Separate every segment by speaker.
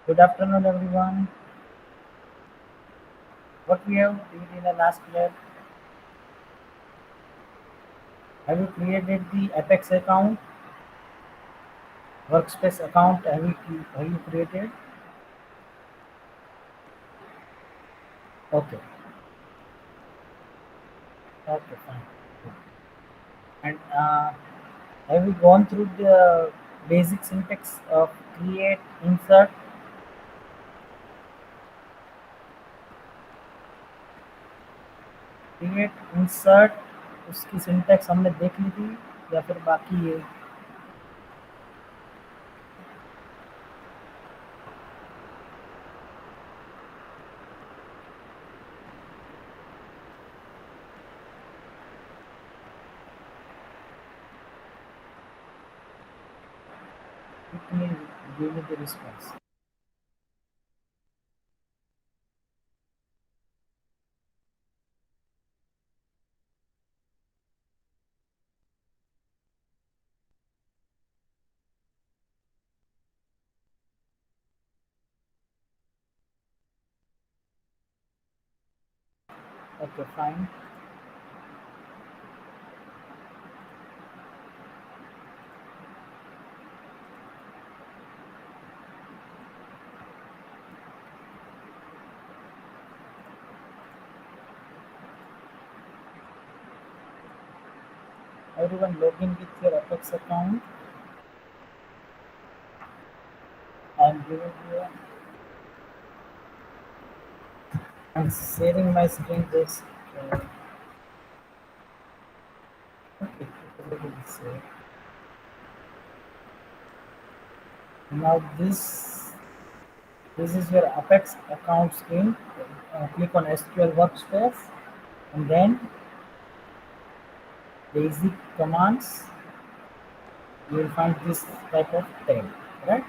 Speaker 1: Good afternoon, everyone. What we have did in the last year, have you created the Apex account, workspace account? Have you created? Okay, okay, fine. And have you gone through the basic syntax of create, insert, create, insert? उसकी syntax हमने देख ली थी या फिर बाकी है? इतनी give me the response. Okay, fine. Everyone log in with your Apex account. I'm giving you. I'm sharing my screen. Just uh, okay. So now this is your Apex account screen. Click on SQL Workspace and then basic commands. You will find this type of tab, right?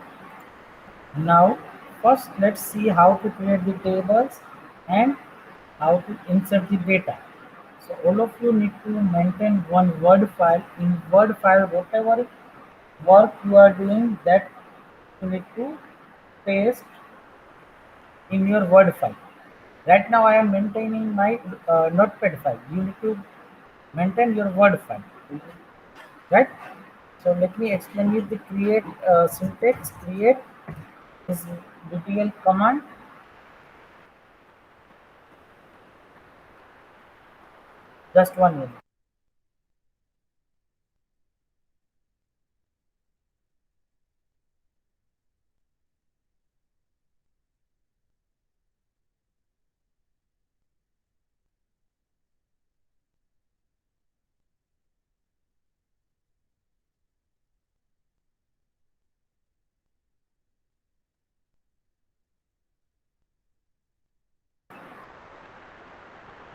Speaker 1: Now, first let's see how to create the tables and how to insert the data. So all of you need to maintain one Word file. In Word file, whatever work you are doing, that you need to paste in your Word file. Right now, I am maintaining my Notepad file. You need to maintain your Word file, right? So let me explain you the create syntax. Create is detail command. Just 1 minute.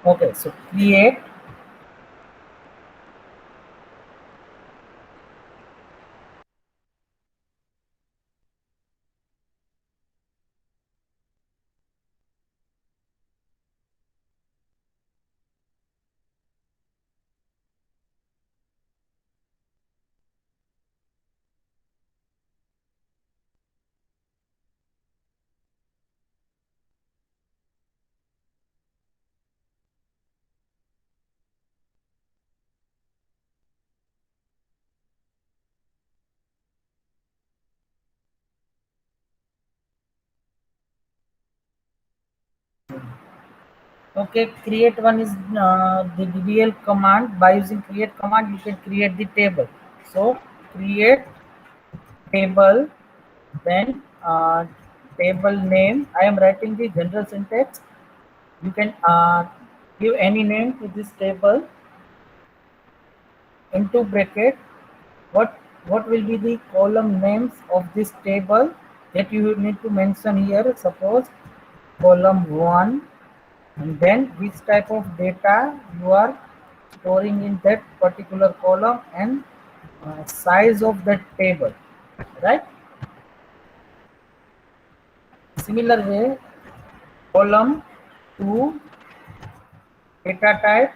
Speaker 1: Okay, so create. Okay, create one is the DDL command. By using create command, you can create the table. So create table, then table name. I am writing the general syntax. You can give any name to this table into bracket. What will be the column names of this table that you need to mention here? Suppose column 1, and then which type of data you are storing in that particular column and size of that table, right? Similar way, column 2, data type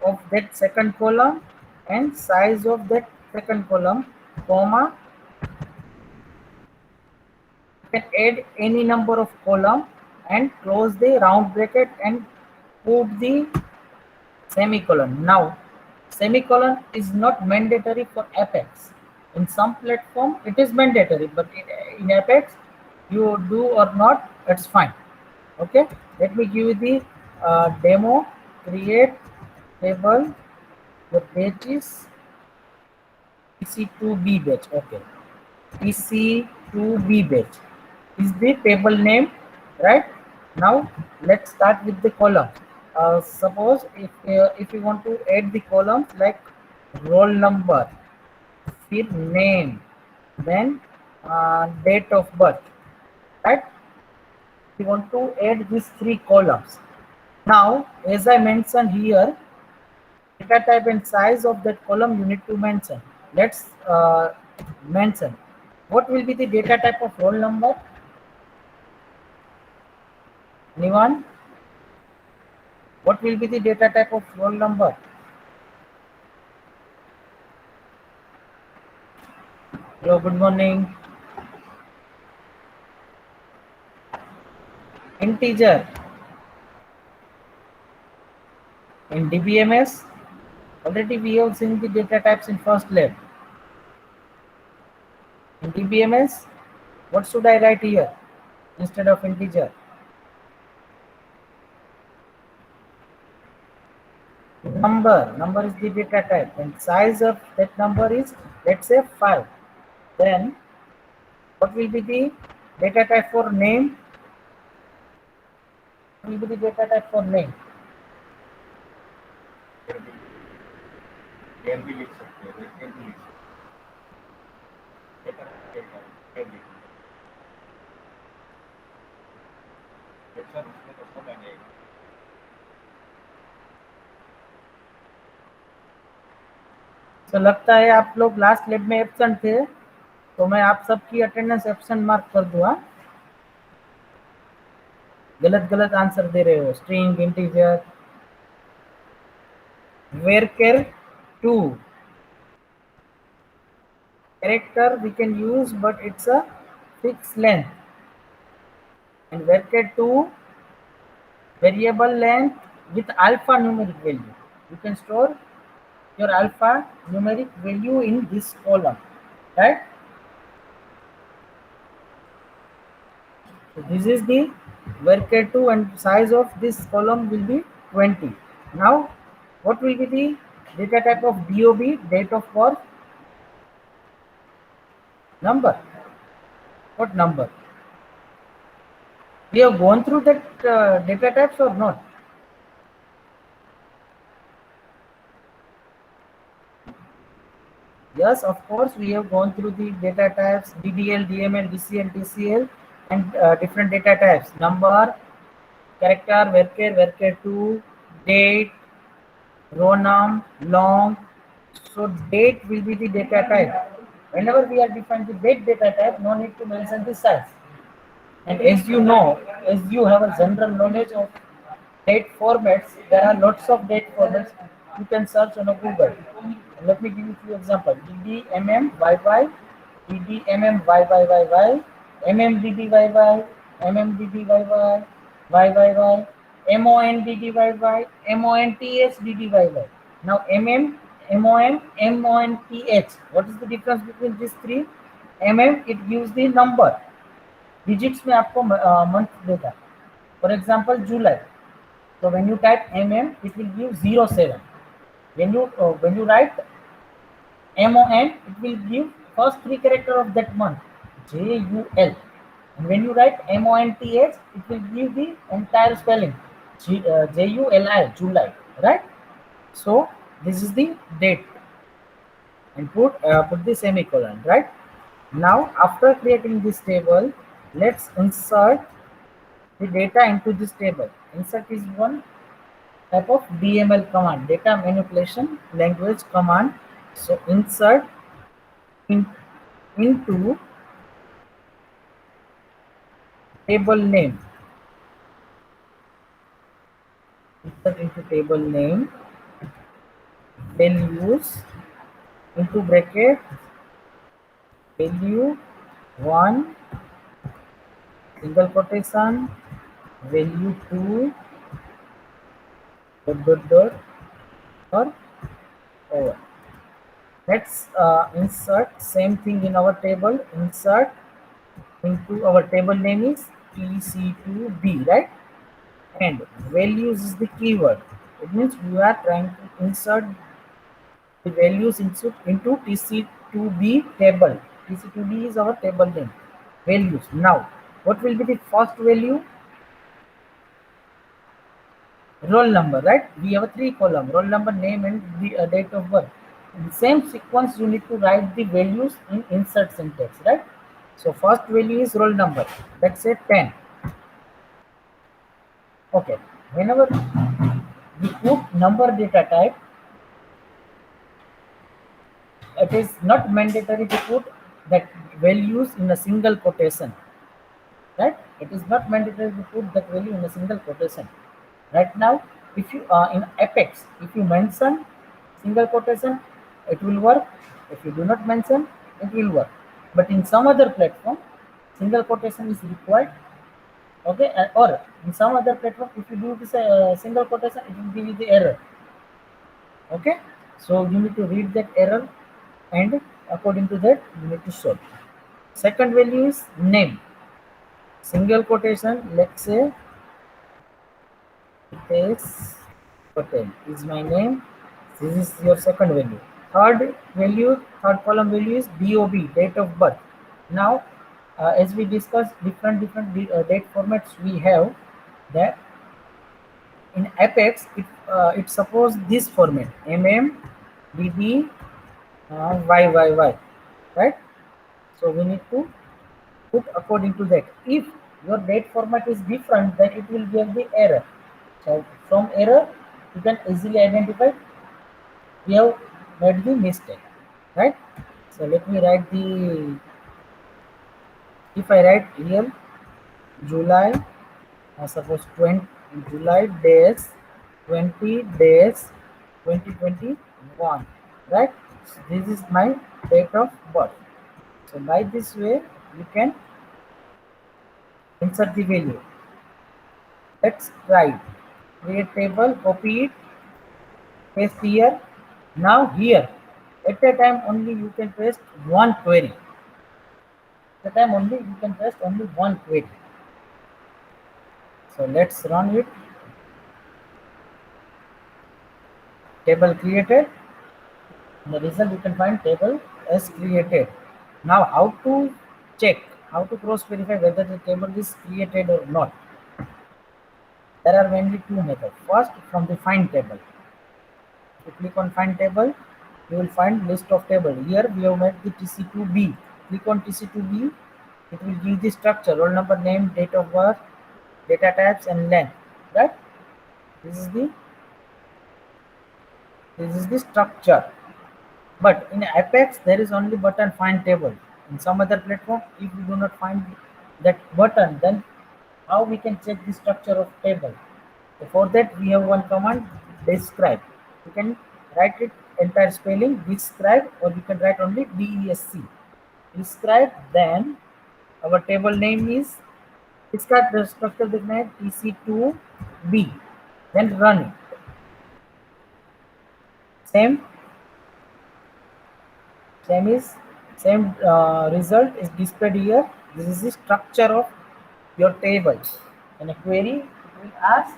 Speaker 1: of that second column and size of that second column, comma, can add any number of column and close the round bracket and put the semicolon. Now, semicolon is not mandatory for Apex. In some platform, it is mandatory, but in Apex, you do or not, it's fine. Okay, let me give you the demo. Create table. The page is EC2B batch. Okay, EC2B batch is the table name, right? Now let's start with the column. Suppose if you want to add the columns like roll number, फिर name, then date of birth, right? We want to add these three columns. Now, as I mentioned here, data type and size of that column you need to mention. Let's mention what will be the data type of roll number. Anyone? What will be the data type of roll number? Hello, good morning. Integer. In DBMS, already we have seen the data types in first lab. In DBMS, what should I write here instead of integer? Number is the data type and size of that number is, let's say, 5. Then what will be the data type for name? What will be the data type for name? तो लगता है आप लोग last lab में absent थे, तो मैं आप सबकी अटेंडेंस एब्सेंट मार्क कर दूँ. गलत गलत आंसर दे रहे हो. String, integer, varchar 2 character we can use, but it's a fixed length, and varchar 2 variable length with alphanumeric value. You can store your alphanumeric value in this column, right? So this is the varchar 2 and size of this column will be 20. Now what will be the data type of DOB, date of birth? Number. What number? We have gone through that data types or not? Yes, of course, we have gone through the data types DDL, DML, DCL, TCL, and different data types. Number, character, varchar, varchar 2, date, row num, long. So date will be the data type. Whenever we are defining the date data type, no need to mention the size. And as you know, as you have a general knowledge of date formats, there are lots of date formats you can search on a Google. Let me give you a few examples. DDMMYY, DDMMYYYY, MMDDYY, MMDDYY, YYY, MONDDYY, MONTHDDYY. Now MM, MOM, MONTH. What is the difference between these three? MM, it gives the number. Digits में आपको month देगा. For example, July. So when you type MM, it will give 07. When you write MON, it will give first three character of that month, JUL. And when you write MONTH, it will give the entire spelling, JULI, July, right? So this is the date, and put the semicolon, right? Now after creating this table, let's insert the data into this table. Insert is one type of DML command, data manipulation language command. So insert into table name. Insert into table name, values into bracket value 1 single quotation, value 2 dot dot dot or over. Let's insert same thing in our table. Insert into our table name is TC2B, right? And values is the keyword. It means we are trying to insert the values into TC2B table. TC2B is our table name. Values. Now, what will be the first value? Roll number, right? We have a 3 column: roll number, name, and the date of birth. In the same sequence, you need to write the values in insert syntax, right? So first value is roll number. Let's say 10. Okay. Whenever we put number data type, it is not mandatory to put that values in a single quotation, right? It is not mandatory to put that value in a single quotation. Right now, if you are in Apex, if you mention single quotation, it will work. If you do not mention, it will work. But in some other platform, single quotation is required. Okay, or in some other platform, if you do this single quotation, it will give you the error. Okay, so you need to read that error, and according to that, you need to solve. Second value is name. Single quotation. Let's say Hitesh Patel is my name. This is your second value. Third column value is DOB, date of birth. Now, as we discussed, different date formats we have. That in Apex, it supports this format: DD, YYY, right? So we need to put according to that. If your date format is different, then it will give the error. So from error, you can easily identify we have made the mistake, right? So let me write the, if I write here July, suppose 20 July days 20 days 2021, right? So this is my date of birth. So by this way, you can insert the value. Let's try. Create table, copy it, paste here. Now here, at a time only you can paste one query. At a time only you can paste only one query. So let's run it. Table created. In the result you can find table as created. Now how to check, how to cross verify whether the table is created or not? There are mainly two methods. First, from the find table. If you click on find table, you will find list of table. Here we have made the TC2B. Click on TC2B. It will give the structure: roll number, name, date of birth, data types, and length. Right? This is the structure. But in Apex, there is only button find table. In some other platform, if we do not find that button, then how we can check the structure of table? For that, we have one command, describe. You can write it entire spelling, describe, or you can write only DESC. Describe, then our table name is, describe the structure defined TC2B. Then run it. Same result is displayed here. This is the structure of your tables. In a query, it will ask,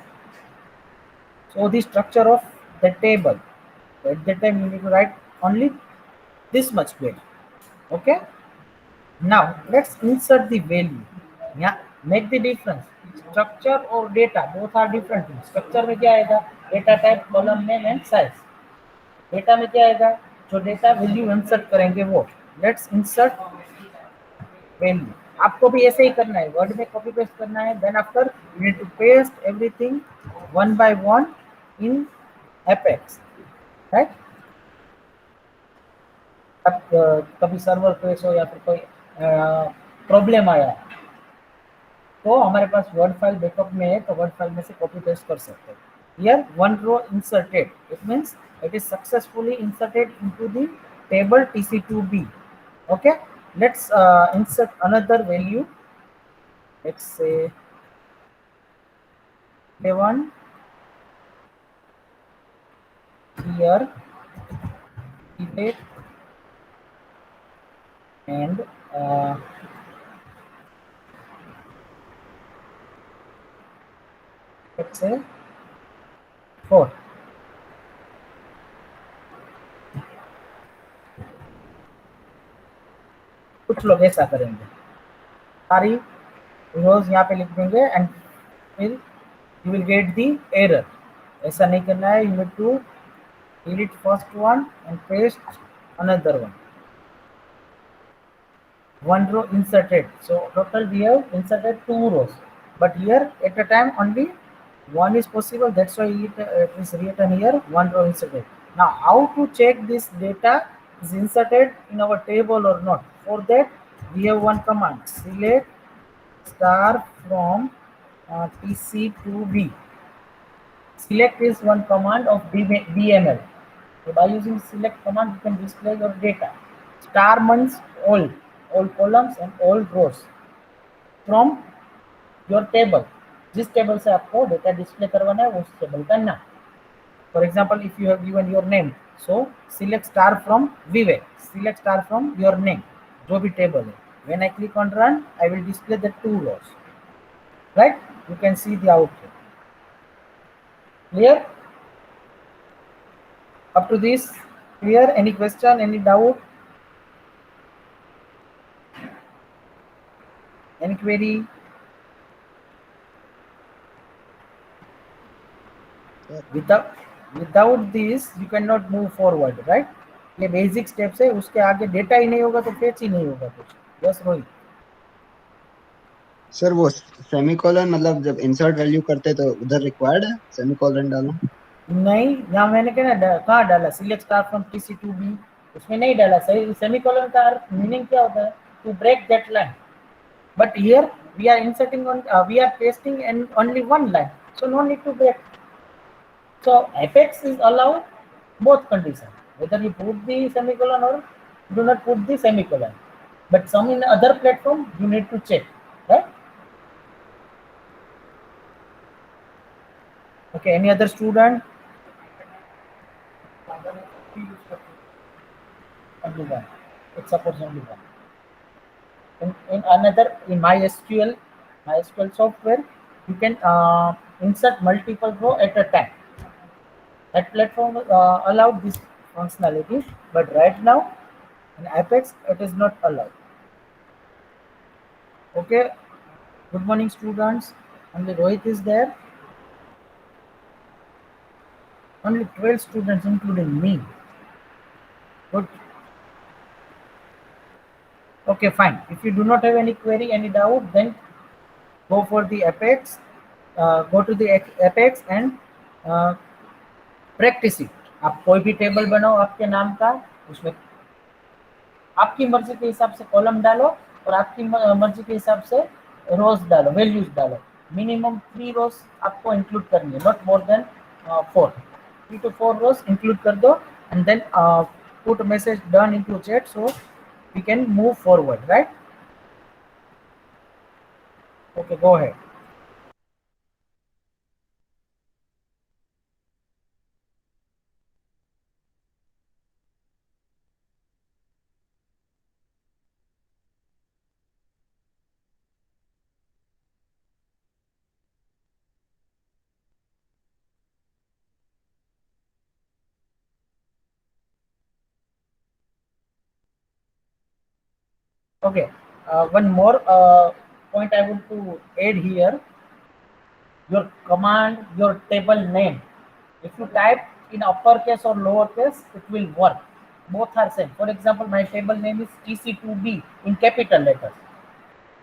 Speaker 1: so the structure of the table. So at that time you need to write only this much query. Okay. Now let's insert the value. Yeah, make the difference. Structure or data, both are different things. Structure में क्या आएगा? Data type, column name and size. Data में क्या आएगा? जो data value insert करेंगे वो. Let's insert value. आपको भी ऐसे ही करना है. Word में copy paste करना है. Then after you need to paste everything one by one in Apex, right? अब कभी सर्वर क्रैश हो या फिर कोई प्रॉब्लम आया तो हमारे पास वर्ड फाइल बैकअप में है, तो वर्ड फाइल में से कॉपी पेस्ट कर सकते हैं. Here one row inserted, it means it is successfully inserted into the table TC2B. Okay, let's insert another value. let's say A1 here, delete, and let's say 4. कुछ लोग ऐसा करेंगे, सारी रोज यहाँ पे लिख देंगे एंड फिर you will get the error. ऐसा नहीं करना है. You need to delete first one and paste another one. One row inserted. So total we have inserted 2 rows, but here at a time only one is possible. That's why it is written here 1 row inserted. Now how to check this data is inserted in our table or not? For that we have one command, select star from TC to B. Select is one command of BML. So by using select command, you can display your data. Star means all columns and all rows from your table. जिस table से आपको data display करवाना है उस table का नाम. For example, if you have given your name, so select star from Vivek. Select star from your name. जो भी टेबल है. When I click on run, I will display the 2 rows. Right? You can see the output. Clear? Up to this, clear? Any question, any doubt, any query? Without this you cannot move forward, right? ये basic steps है, उसके आगे data ही नहीं होगा तो fetch ही नहीं होगा कुछ. यस रोहित.
Speaker 2: सर वो सेमीकोलन मतलब जब इंसर्ट वैल्यू करते तो उधर रिक्वायर्ड है सेमीकोलन डालना?
Speaker 1: नहीं, यहाँ मैंने कहाँ डाला select star from TC to B, उसमें नहीं डाला. सही. सेमीकोलन का मीनिंग क्या होता है? To break that line. But here we are inserting on, we are pasting and only one line, so no need to break. So Apex is allowed both conditions, whether you put the semicolon or do not put the semicolon. But some in other platform you need to check, right? Okay, any other student? Only one. It supports only one. In another, in MySQL software, you can insert multiple row at a time. That platform allowed this functionality, but right now in Apex it is not allowed. Okay. Good morning, students. Only Rohit is there. Only 12 students, including me. Good. Okay, fine. If you do not have any query, any doubt, then go for the Apex. Go to the Apex and practice it. आप कोई भी table बनाओ आपके नाम का, उसमें आपकी मर्जी के हिसाब से कॉलम डालो और आपकी मर्जी के हिसाब से रोज डालो, वैल्यूज डालो. मिनिमम 3 रोज आपको इंक्लूड करनी है, not more than 4. 3 to 4 rows include कर दो and then put a message done into chat so we can move forward, right? Okay, go ahead. Okay, one more point I want to add here. Your command, your table name. If you type in uppercase or lowercase, it will work. Both are same. For example, my table name is TC2B in capital letters,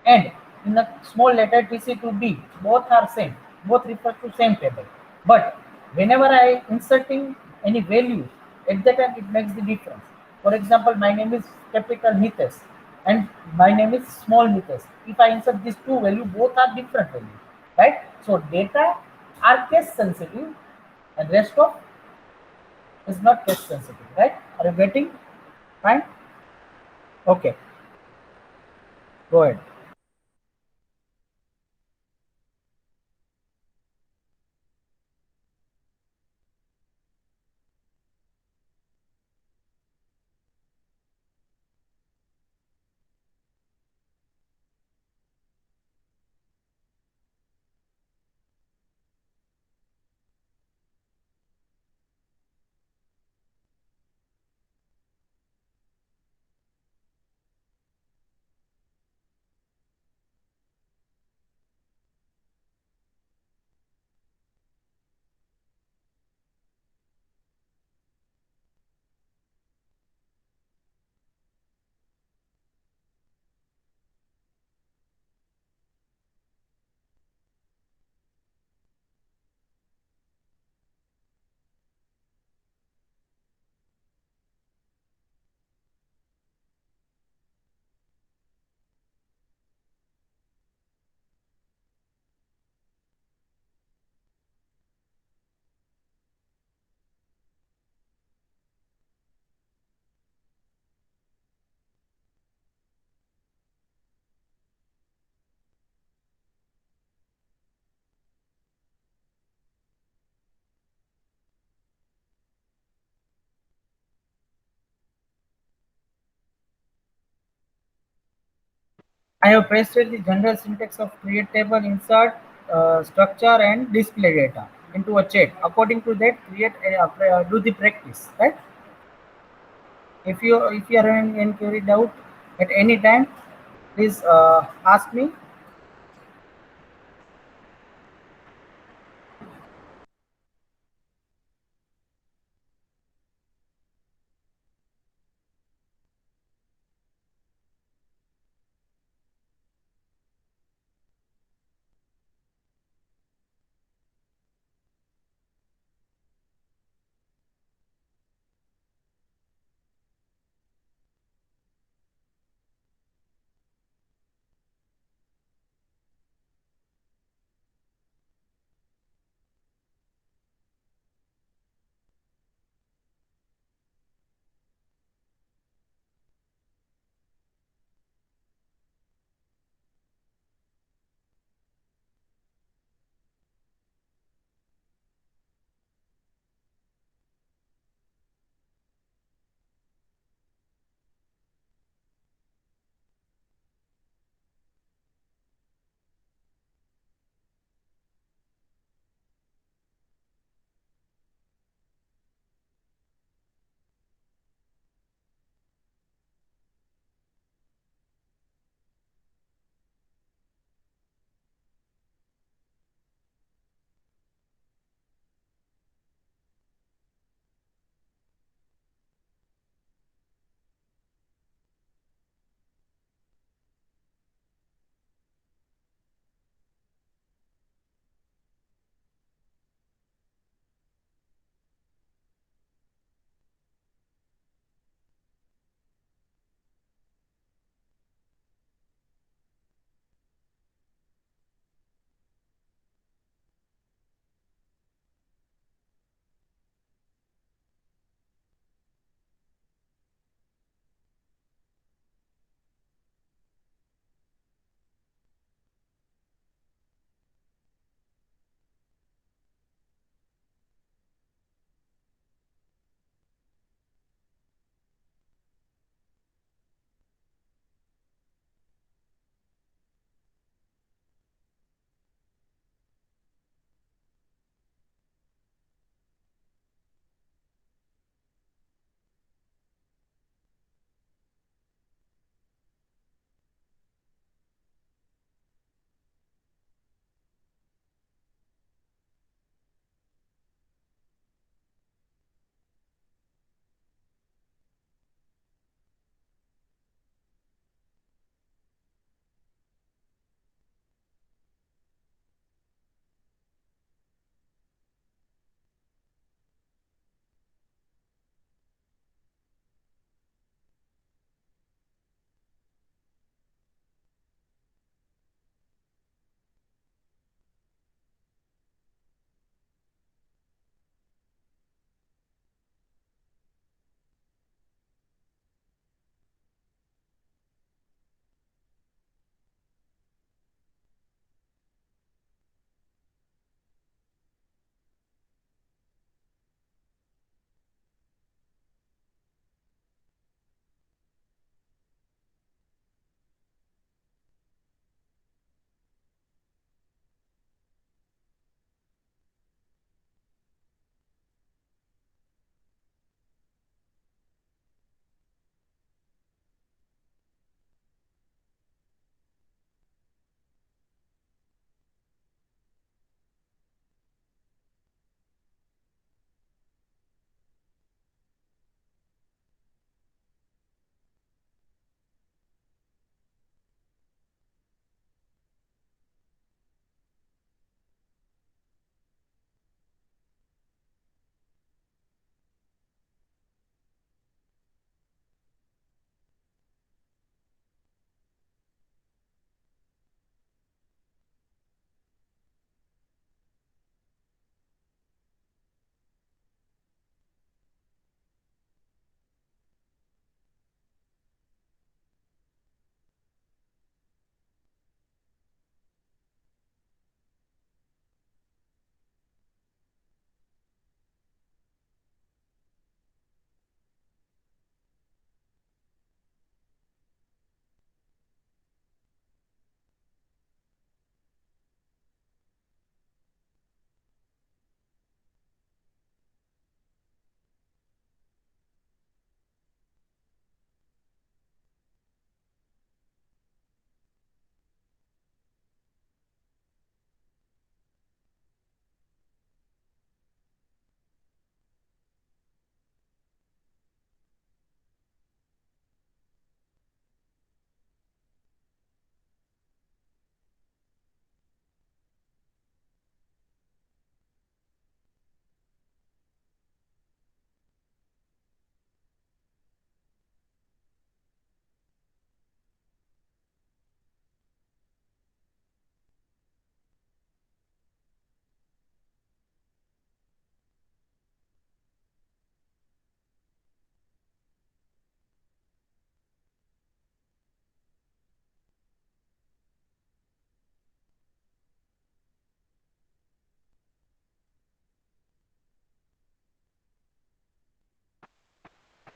Speaker 1: and in the small letter TC2B. Both are same. Both refer to same table. But whenever I inserting any value, at that time it makes the difference. For example, my name is capital Nitesh and my name is small Nitesh. If I insert these two values, both are different values, right? So data are case sensitive and rest of is not case sensitive, right? Are you getting? Fine? Okay. Go ahead. I have pasted the general syntax of create table, insert, structure, and display data into a chat. According to that, do the practice, right? If you are having any query doubt at any time, please ask me.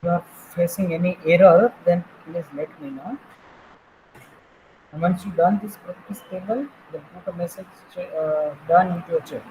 Speaker 1: you are facing any error, then please let me know. And once you done this practice table, then put a message done into your chat.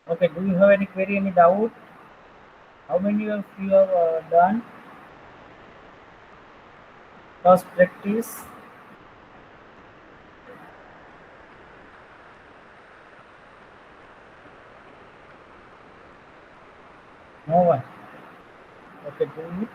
Speaker 1: Okay, do you have any query, any doubt? How many of you have done first practice? No one. Okay, do it.